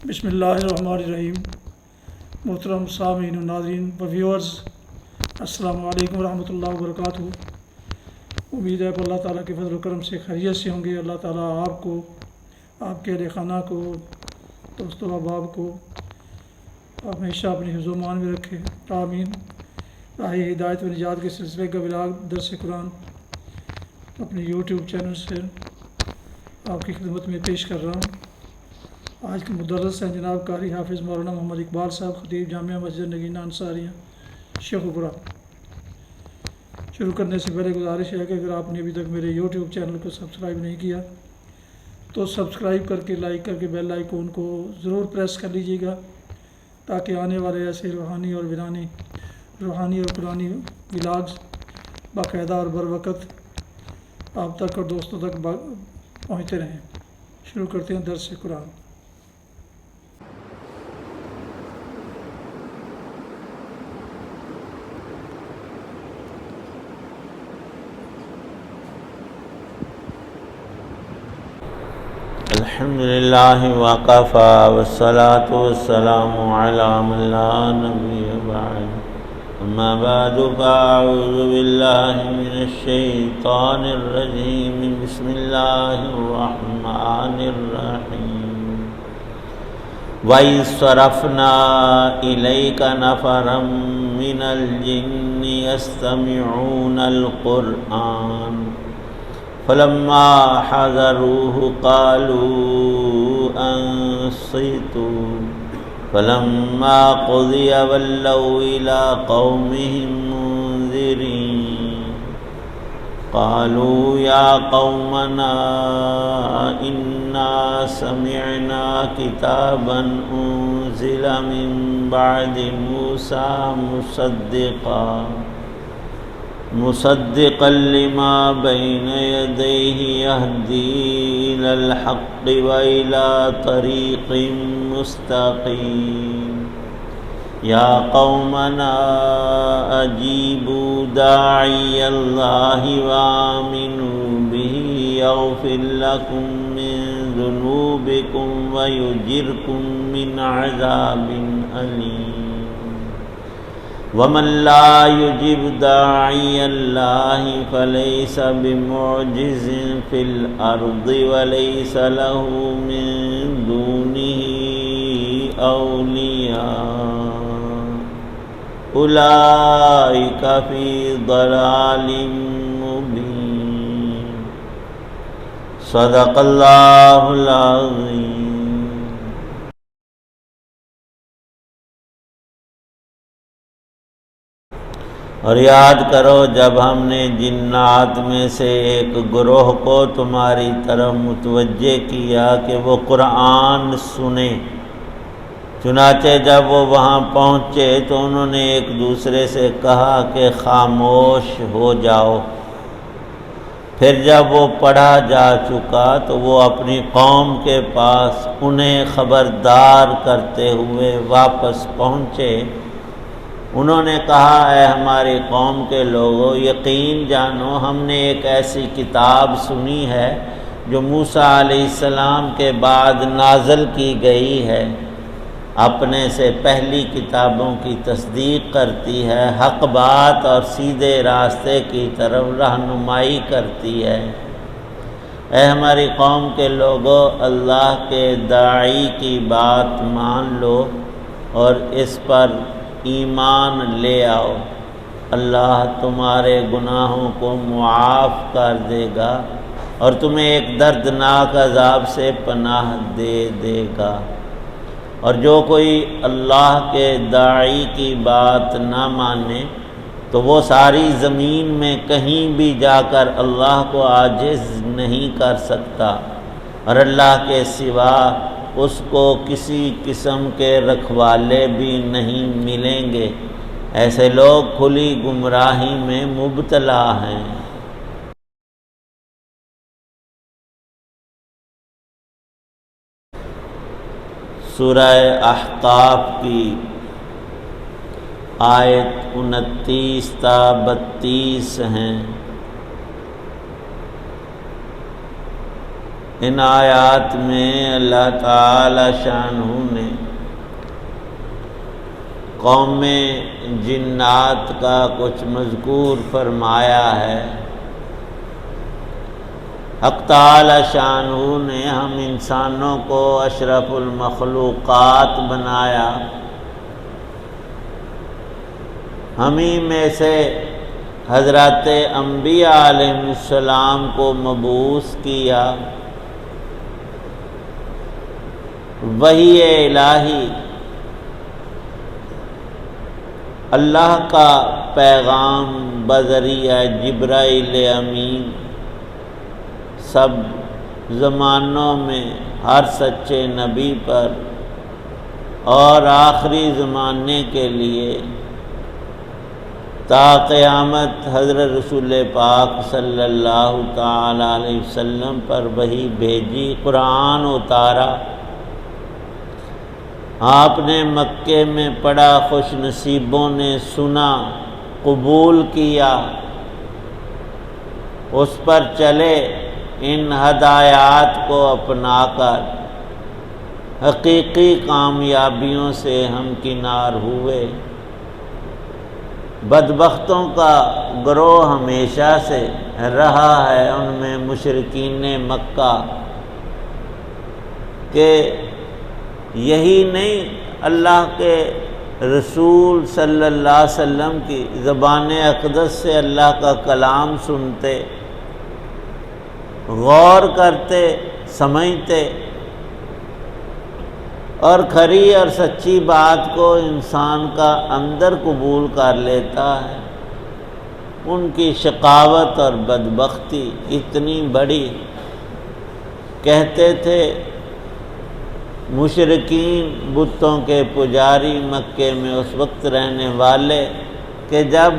بسم اللہ الرحمن الرحیم۔ محترم سامعین و ناظرین و ویورز، السلام علیکم ورحمۃ اللہ وبرکاتہ۔ امید ہے کہ اللہ تعالیٰ کے فضل و کرم سے خیریت سے ہوں گے۔ اللہ تعالیٰ آپ کو، آپ کے اہل خانہ کو، دوست و احباب کو ہمیشہ اپنی حفظ و امان میں رکھے، آمین۔ راہ ہدایت و نجات کے سلسلے کا ولاگ درس قرآن اپنے یوٹیوب چینل سے آپ کی خدمت میں پیش کر رہا ہوں۔ آج کے مدرس ہیں جناب قاری حافظ مولانا محمد اقبال صاحب، خطیب جامعہ مسجد نگینہ انصاریہ شیخوپورہ۔ شروع کرنے سے پہلے گزارش ہے کہ اگر آپ نے ابھی تک میرے یوٹیوب چینل کو سبسکرائب نہیں کیا تو سبسکرائب کر کے، لائک کر کے بیل آئیکن کو ضرور پریس کر لیجیے گا، تاکہ آنے والے ایسے روحانی اور قرآنی ولاگز باقاعدہ اور بروقت آپ تک اور دوستوں تک پہنچتے رہیں۔ شروع کرتے ہیں درس قرآن۔ الحمد للہ وکفی والصلاة والسلام علی من لا نبی بعد، اما بعد فاعوذ باللہ من الشیطان الرجیم، بسم اللہ الرحمن الرحیم۔ وَإِذْ صَرَفْنَا إِلَيْكَ نَفَرًا مِّنَ الْجِنِّ يَسْتَمِعُونَ الْقُرْآنَ فَلَمَّا حَضَرُوهُ قَالُوا أَنصِتُوا فَلَمَّا قُضِيَ وَلَّوْا إِلَىٰ قَوْمِهِم مُّنذِرِينَ قَالُوا يَا قَوْمَنَا إِنَّا سَمِعْنَا كِتَابًا أُنزِلَ مِن بَعْدِ مُوسَىٰ مصدقا لما بين يديه يهدي إلى الحق وإلى طريق مستقيم يا قومنا أجيبوا داعي الله وآمنوا به يغفر لكم من ذنوبكم ويجركم من عذاب أليم ومن لا يجب داعي الله فليس بمعجز في الأرض وليس له من دونه أولياء أولئك في ضلال مبين۔ صدق الله العظيم۔ اور یاد کرو جب ہم نے جنات میں سے ایک گروہ کو تمہاری طرف متوجہ کیا کہ وہ قرآن سنیں، چنانچہ جب وہ وہاں پہنچے تو انہوں نے ایک دوسرے سے کہا کہ خاموش ہو جاؤ۔ پھر جب وہ پڑھا جا چکا تو وہ اپنی قوم کے پاس انہیں خبردار کرتے ہوئے واپس پہنچے۔ انہوں نے کہا، اے ہماری قوم کے لوگو، یقین جانو ہم نے ایک ایسی کتاب سنی ہے جو موسیٰ علیہ السلام کے بعد نازل کی گئی ہے، اپنے سے پہلی کتابوں کی تصدیق کرتی ہے، حق بات اور سیدھے راستے کی طرف رہنمائی کرتی ہے۔ اے ہماری قوم کے لوگو، اللہ کے داعی کی بات مان لو اور اس پر ایمان لے آؤ، اللہ تمہارے گناہوں کو معاف کر دے گا اور تمہیں ایک دردناک عذاب سے پناہ دے گا۔ اور جو کوئی اللہ کے داعی کی بات نہ مانے تو وہ ساری زمین میں کہیں بھی جا کر اللہ کو عاجز نہیں کر سکتا، اور اللہ کے سوا اس کو کسی قسم کے رکھوالے بھی نہیں ملیں گے۔ ایسے لوگ کھلی گمراہی میں مبتلا ہیں۔ سورہ احقاف کی آیت 29 تا 32 ہیں۔ ان آیات میں اللہ تعالی شانہ نے قوم جنات کا کچھ مذکور فرمایا ہے۔ حق تعالی شانہ نے ہم انسانوں کو اشرف المخلوقات بنایا، ہمیں میں سے حضرات انبیاء علیہ السلام کو مبعوث کیا۔ وحی الہی اللہ کا پیغام بذریعہ جبرائیل امین سب زمانوں میں ہر سچے نبی پر اور آخری زمانے کے لیے تا قیامت حضرت رسول پاک صلی اللہ تعالی علیہ وسلم پر وحی بھیجی، قرآن اتارا۔ آپ نے مکے میں پڑھا، خوش نصیبوں نے سنا، قبول کیا، اس پر چلے، ان ہدایات کو اپنا کر حقیقی کامیابیوں سے ہمکنار ہوئے۔ بدبختوں کا گروہ ہمیشہ سے رہا ہے، ان میں مشرکین مکہ، کہ یہی نہیں اللہ کے رسول صلی اللہ علیہ وسلم کی زبان اقدس سے اللہ کا کلام سنتے، غور کرتے، سمجھتے، اور کھری اور سچی بات کو انسان کا اندر قبول کر لیتا ہے۔ ان کی شقاوت اور بدبختی اتنی بڑی، کہتے تھے مشرکین بتوں کے پجاری مکے میں اس وقت رہنے والے کہ جب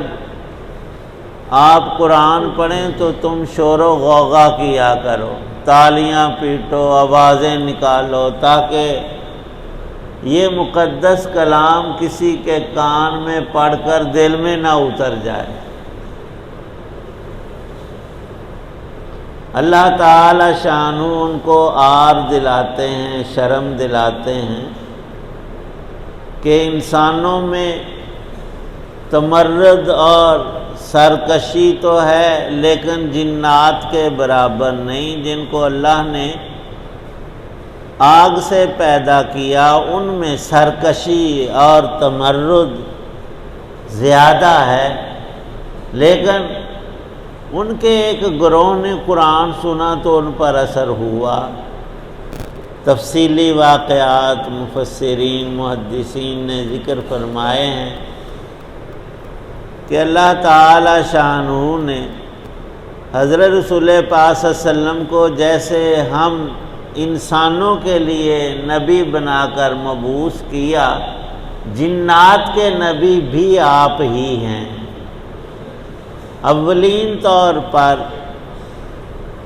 آپ قرآن پڑھیں تو تم شور و غوغا کیا کرو، تالیاں پیٹو، آوازیں نکالو، تاکہ یہ مقدس کلام کسی کے کان میں پڑھ کر دل میں نہ اتر جائے۔ اللہ تعالی شانہ ان کو عار دلاتے ہیں، شرم دلاتے ہیں کہ انسانوں میں تمرد اور سرکشی تو ہے، لیکن جنات کے برابر نہیں۔ جن کو اللہ نے آگ سے پیدا کیا ان میں سرکشی اور تمرد زیادہ ہے، لیکن ان کے ایک گروہ نے قرآن سنا تو ان پر اثر ہوا۔ تفصیلی واقعات مفسرین محدثین نے ذکر فرمائے ہیں کہ اللہ تعالی شانہ نے حضرت رسول پاک صلی اللہ علیہ وسلم کو جیسے ہم انسانوں کے لیے نبی بنا کر مبعوث کیا، جنات کے نبی بھی آپ ہی ہیں۔ اولین طور پر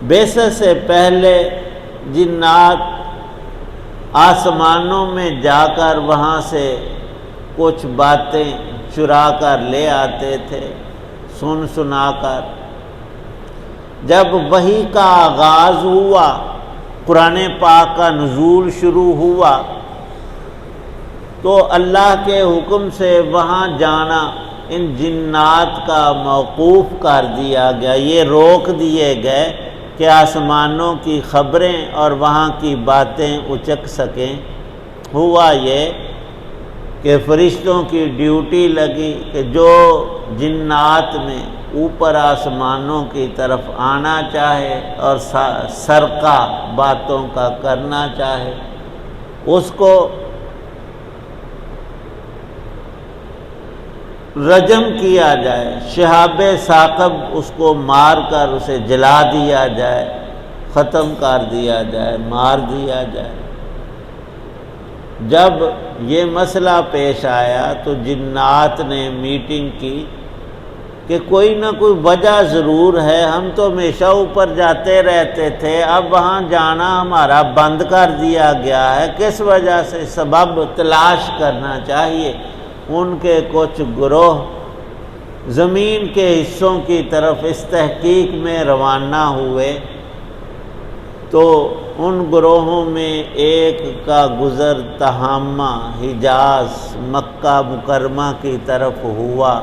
بعثت سے پہلے جنات آسمانوں میں جا کر وہاں سے کچھ باتیں چرا کر لے آتے تھے، سنا کر۔ جب وحی کا آغاز ہوا، قرآن پاک کا نزول شروع ہوا، تو اللہ کے حکم سے وہاں جانا ان جنات کا موقوف کر دیا گیا، یہ روک دیے گئے کہ آسمانوں کی خبریں اور وہاں کی باتیں اچک سکیں۔ ہوا یہ کہ فرشتوں کی ڈیوٹی لگی کہ جو جنات میں اوپر آسمانوں کی طرف آنا چاہے اور سرقہ باتوں کا کرنا چاہے، اس کو رجم کیا جائے، شہاب ثاقب اس کو مار کر اسے جلا دیا جائے، ختم کر دیا جائے، مار دیا جائے۔ جب یہ مسئلہ پیش آیا تو جنات نے میٹنگ کی کہ کوئی نہ کوئی وجہ ضرور ہے، ہم تو ہمیشہ اوپر جاتے رہتے تھے، اب وہاں جانا ہمارا بند کر دیا گیا ہے، کس وجہ سے سبب تلاش کرنا چاہیے۔ ان کے کچھ گروہ زمین کے حصوں کی طرف اس تحقیق میں روانہ ہوئے تو ان گروہوں میں ایک کا گزر تہامہ حجاز مکہ مکرمہ کی طرف ہوا۔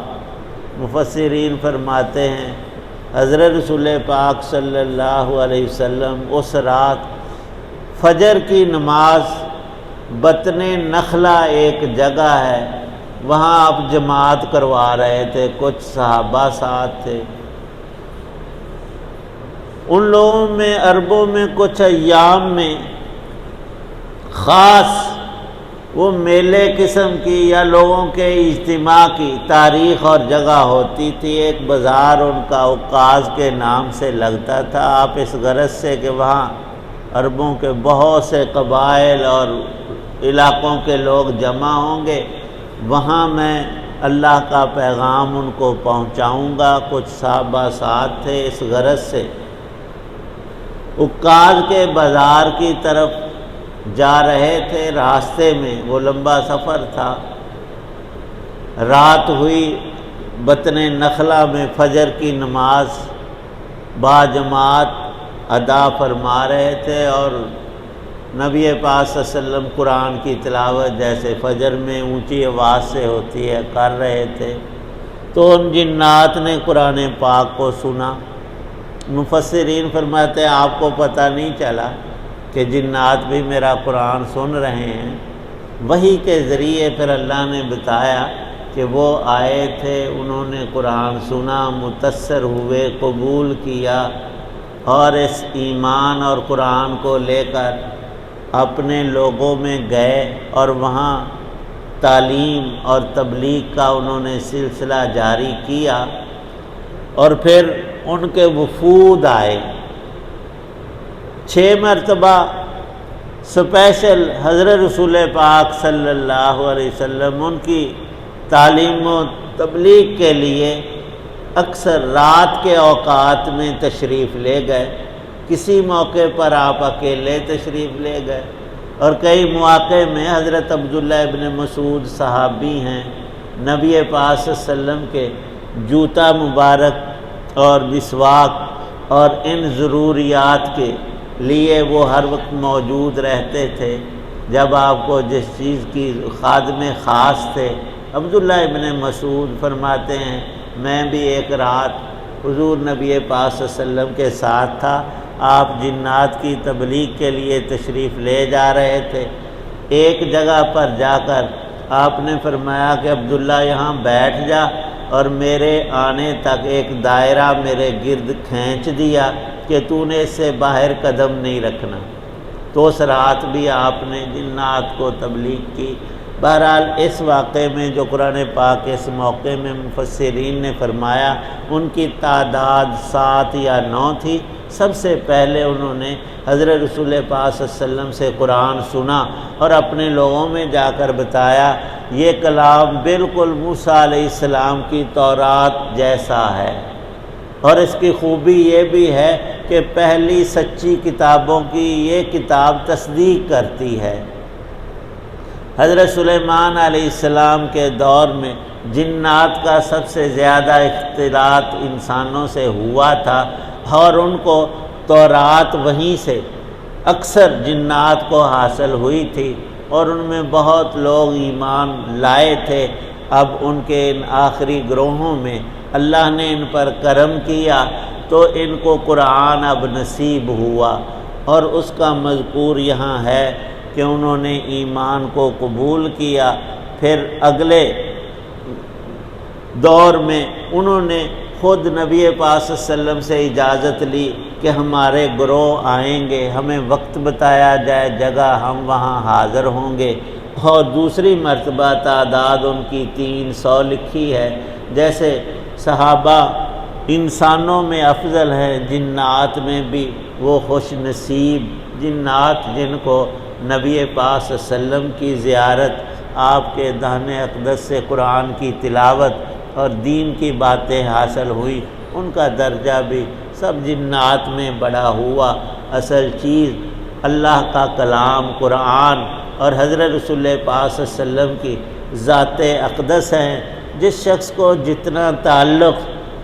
مفسرین فرماتے ہیں حضرت رسول پاک صلی اللہ علیہ وسلم اس رات فجر کی نماز بطن نخلہ ایک جگہ ہے، وہاں آپ جماعت کروا رہے تھے، کچھ صحابہ ساتھ تھے۔ ان لوگوں میں عربوں میں کچھ ایام میں خاص وہ میلے قسم کی یا لوگوں کے اجتماع کی تاریخ اور جگہ ہوتی تھی۔ ایک بازار ان کا عکاظ کے نام سے لگتا تھا، آپ اس غرض سے کہ وہاں عربوں کے بہت سے قبائل اور علاقوں کے لوگ جمع ہوں گے، وہاں میں اللہ کا پیغام ان کو پہنچاؤں گا۔ کچھ صحابہ ساتھ تھے، اس غرض سے عکاظ کے بازار کی طرف جا رہے تھے۔ راستے میں وہ لمبا سفر تھا، رات ہوئی، بطن نخلہ میں فجر کی نماز باجماعت ادا فرما رہے تھے، اور نبی پاک صلی اللہ علیہ وسلم قرآن کی تلاوت جیسے فجر میں اونچی آواز سے ہوتی ہے کر رہے تھے۔ تو ان جنات نے قرآن پاک کو سنا۔ مفسرین فرماتے ہیں آپ کو پتہ نہیں چلا کہ جنات بھی میرا قرآن سن رہے ہیں۔ وحی کے ذریعے پھر اللہ نے بتایا کہ وہ آئے تھے، انہوں نے قرآن سنا، متاثر ہوئے، قبول کیا، اور اس ایمان اور قرآن کو لے کر اپنے لوگوں میں گئے، اور وہاں تعلیم اور تبلیغ کا انہوں نے سلسلہ جاری کیا۔ اور پھر ان کے وفود آئے، 6 مرتبہ سپیشل حضرت رسول پاک صلی اللہ علیہ وسلم ان کی تعلیم و تبلیغ کے لیے اکثر رات کے اوقات میں تشریف لے گئے۔ کسی موقع پر آپ اکیلے تشریف لے گئے، اور کئی مواقع میں حضرت عبداللہ ابن مسعود صحابی ہیں، نبی پاک صلی اللہ علیہ وسلم کے جوتا مبارک اور مسواک اور ان ضروریات کے لیے وہ ہر وقت موجود رہتے تھے۔ جب آپ کو جس چیز کی خادم خاص تھے، عبداللہ ابن مسعود فرماتے ہیں میں بھی ایک رات حضور نبی پاک صلی اللہ علیہ وسلم کے ساتھ تھا، آپ جنات کی تبلیغ کے لیے تشریف لے جا رہے تھے۔ ایک جگہ پر جا کر آپ نے فرمایا کہ عبداللہ یہاں بیٹھ جا، اور میرے آنے تک ایک دائرہ میرے گرد کھینچ دیا کہ تو نے اس سے باہر قدم نہیں رکھنا۔ تو اس رات بھی آپ نے جنات کو تبلیغ کی۔ بہرحال اس واقعے میں جو قرآن پاک اس موقع میں مفسرین نے فرمایا ان کی تعداد 7 یا 9 تھی۔ سب سے پہلے انہوں نے حضرت رسول پاک صلی اللہ علیہ وسلم سے قرآن سنا اور اپنے لوگوں میں جا کر بتایا یہ کلام بالکل موسیٰ علیہ السلام کی تورات جیسا ہے، اور اس کی خوبی یہ بھی ہے کہ پہلی سچی کتابوں کی یہ کتاب تصدیق کرتی ہے۔ حضرت سلیمان علیہ السلام کے دور میں جنات کا سب سے زیادہ اختلاط انسانوں سے ہوا تھا، اور ان کو تورات وہیں سے اکثر جنات کو حاصل ہوئی تھی، اور ان میں بہت لوگ ایمان لائے تھے۔ اب ان کے ان آخری گروہوں میں اللہ نے ان پر کرم کیا تو ان کو قرآن اب نصیب ہوا، اور اس کا مذکور یہاں ہے کہ انہوں نے ایمان کو قبول کیا۔ پھر اگلے دور میں انہوں نے خود نبی پاک صلی اللہ علیہ وسلم سے اجازت لی کہ ہمارے گروہ آئیں گے، ہمیں وقت بتایا جائے، جگہ، ہم وہاں حاضر ہوں گے۔ اور دوسری مرتبہ تعداد ان کی 300 لکھی ہے۔ جیسے صحابہ انسانوں میں افضل ہیں، جنات میں بھی وہ خوش نصیب جنات جن کو نبی پاک صلی اللہ علیہ وسلم کی زیارت، آپ کے دہن اقدس سے قرآن کی تلاوت اور دین کی باتیں حاصل ہوئی، ان کا درجہ بھی سب جنات میں بڑا ہوا۔ اصل چیز اللہ کا کلام قرآن اور حضرت رسول پاک صلی اللہ علیہ وسلم کی ذات اقدس ہیں۔ جس شخص کو جتنا تعلق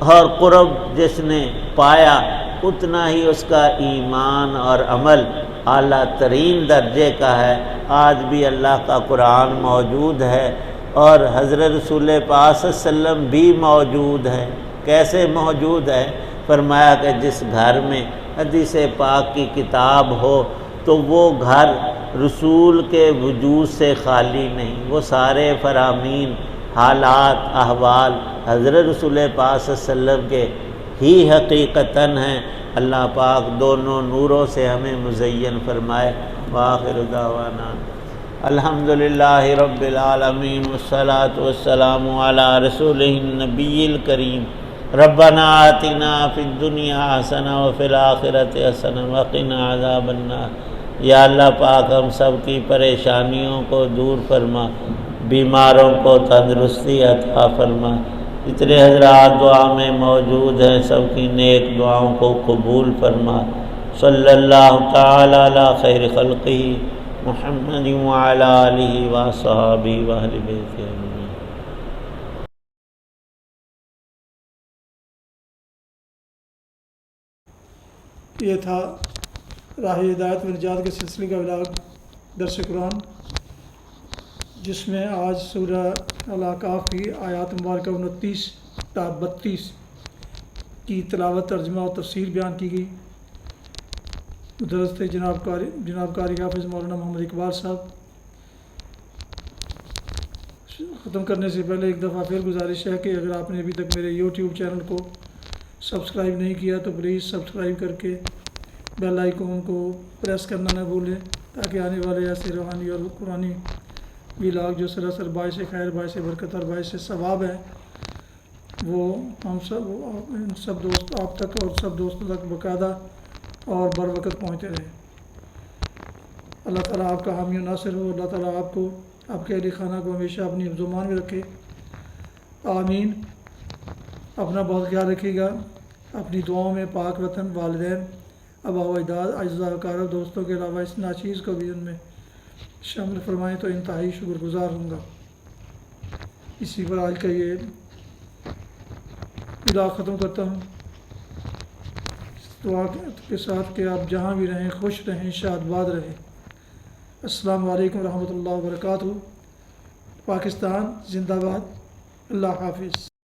اور قرب جس نے پایا اتنا ہی اس کا ایمان اور عمل اعلیٰ ترین درجے کا ہے۔ آج بھی اللہ کا قرآن موجود ہے اور حضرت رسول پاک صلی اللہ علیہ وسلم بھی موجود ہے۔ کیسے موجود ہے؟ فرمایا کہ جس گھر میں حدیث پاک کی کتاب ہو تو وہ گھر رسول کے وجود سے خالی نہیں، وہ سارے فرامین، حالات، احوال حضرت رسول پاک صلی اللہ علیہ وسلم کے ہی حقیقتاً ہیں۔ اللہ پاک دونوں نوروں سے ہمیں مزین فرمائے۔ وآخر دعوانا الحمدللہ رب العالمین والصلاة والسلام علی رسولہ النبی الکریم۔ ربنا آتنا فی الدنیا حسنہ وفی الآخرۃ حسنہ وقنا عذاب النار۔ یا اللہ پاک ہم سب کی پریشانیوں کو دور فرما، بیماروں کو تندرستی عطا فرما۔ جتنے حضرات دعا میں موجود ہیں سب کی نیک دعاؤں کو قبول فرما۔ صلی اللہ تعالی علی خیر خلقہ محمد وعلی آلہ وصحبہ واہل بیتہ اجمعین۔ یہ تھا راہ ہدایت و نجات کے سلسلے کا ولاگ درس قرآن، جس میں آج سورہ الاعقاف کی آیات مبارکہ 29 تا 32 کی تلاوت، ترجمہ اور تفسیر بیان کی گئی۔ درست جناب قاری حافظ مولانا محمد اقبال صاحب۔ ختم کرنے سے پہلے ایک دفعہ پھر گزارش ہے کہ اگر آپ نے ابھی تک میرے یوٹیوب چینل کو سبسکرائب نہیں کیا تو پلیز سبسکرائب کر کے بیل آئیکن کو پریس کرنا نہ بھولیں، تاکہ آنے والے ایسے روحانی اور قرآنی ولاگ جو سراسر باعث خیر، باعث برکت اور باعث ثواب ہے، وہ ہم سب دوست آپ تک اور سب دوستوں تک باقاعدہ اور بر وقت پہنچتے رہے۔ اللہ تعالیٰ آپ کا حامی و ناصر ہو۔ اللہ تعالیٰ آپ کو، آپ کے اہل خانہ کو ہمیشہ اپنی حفظ و امان میں رکھے، آمین۔ اپنا بہت خیال رکھیے گا۔ اپنی دعاؤں میں پاک وطن، والدین، آباء و اجداد، اعزاء و اقارب، دوستوں کے علاوہ اس ناچیز کو بھی ان میں شامل فرمائیں تو انتہائی شکر گزار ہوں گا۔ اسی پر آج کا یہ ولاگ ختم کرتا ہوں، دعا کے ساتھ کہ آپ جہاں بھی رہیں خوش رہیں، شاد باد رہیں۔ السلام علیکم ورحمۃ اللہ وبرکاتہ۔ پاکستان زندہ باد۔ اللہ حافظ۔